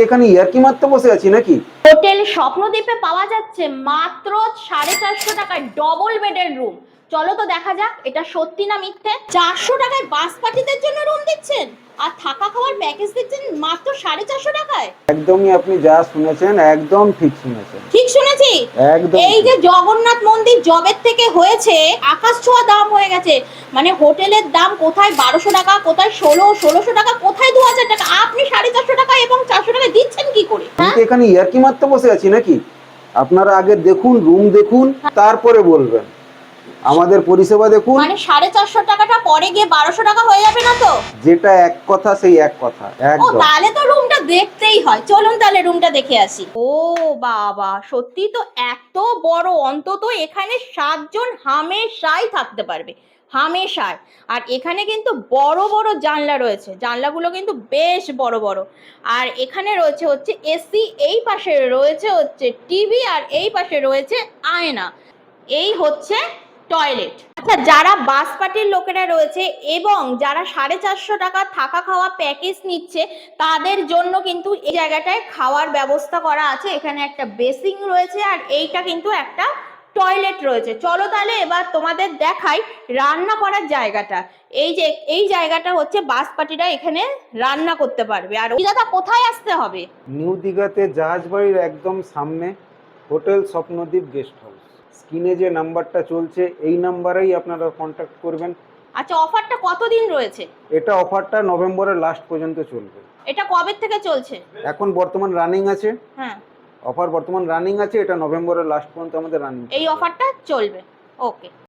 এখানে ইয়ার্কি মারতে বসে আছি নাকি? হোটেল স্বপ্নদ্বীপে পাওয়া যাচ্ছে মাত্র 450 টাকায় ডবল বেডের রুম। চলো তো দেখা যাক এটা সত্যি না মিথ্যে। 400 টাকায় বাস পার্টিদের জন্য রুম দিচ্ছেন আর থাকা খাওয়ার প্যাকেজ দিচ্ছেন মাত্র 450 টাকায়। একদমই আপনি যা শুনেছেন একদম ঠিক শুনেছেন। ঠিক শুনেছি? একদম। এই যে জগন্নাথ মন্দির জবের থেকে হয়েছে আকাশ ছোঁয়া দাম হয়ে গেছে। মানে হোটেলের দাম কোথায় 1200 টাকা, কোথায় 1600 টাকা, কোথায় 2000 টাকা, আপনি 450 টাকা এবং 400 টাকা দিচ্ছেন কি করে? আমি কি এখানে ইয়ার্কি মারতে বসে আছি নাকি? আপনারা আগে দেখুন, রুম দেখুন, তারপরে বলবেন। আমাদের পরিষেবা দেখুন। মানে 450 টাকাটা পরে গিয়ে 1200 টাকা হয়ে যাবে না তো? যেটা এক কথা সেই এক কথা। ও একদম। তাহলে তো রুমটা দেখতেই হয়, চলুন তাহলে রুমটা দেখে আসি। ও বাবা, সত্যি তো এত বড়, অন্তত এখানে 7 জন হামেশাই থাকতে পারবে, হামেশাই। আর এখানে কিন্তু বড় বড় জানলা রয়েছে, জানলাগুলো কিন্তু বেশ বড় বড়। আর এখানে রয়েছে হচ্ছে এসি, এই পাশে রয়েছে হচ্ছে টিভি, আর এই পাশে রয়েছে আয়না। এই হচ্ছে টয়লেট। আচ্ছা, যারা বাস পার্টির লোকেরা রয়েছে এবং যারা 450 টাকা থাকা খাওয়া প্যাকেজ নিচ্ছে তাদের জন্য কিন্তু এই জায়গাটায় খাওয়ার ব্যবস্থা করা আছে। এখানে একটা বেসিং রয়েছে আর এইটা কিন্তু একটা টয়লেট রয়েছে। চলো তাহলে এবার তোমাদের দেখাই রান্না করার জায়গাটা। এই যে এই জায়গাটা হচ্ছে বাস পার্টিরা এখানে রান্না করতে পারবে। আর ওই দাদা কোথায় আসতে হবে? নিউ দীঘাতে জাহাজবাড়ির একদম সামনে হোটেল স্বপ্নদ্বীপ গেস্ট হাউস। স্ক্রিনে যে নাম্বারটা চলছে এই নাম্বারেই আপনারা কন্ট্যাক্ট করবেন। আচ্ছা, অফারটা কতদিন রয়েছে? এটা অফারটা নভেম্বরের লাস্ট পর্যন্ত চলবে। এটা কবে থেকে চলছে? এখন বর্তমান রানিং আছে। হ্যাঁ, অফার বর্তমান রানিং আছে, এটা নভেম্বরের লাস্ট পর্যন্ত আমাদের রানিং। এই অফারটা চলবে। ওকে।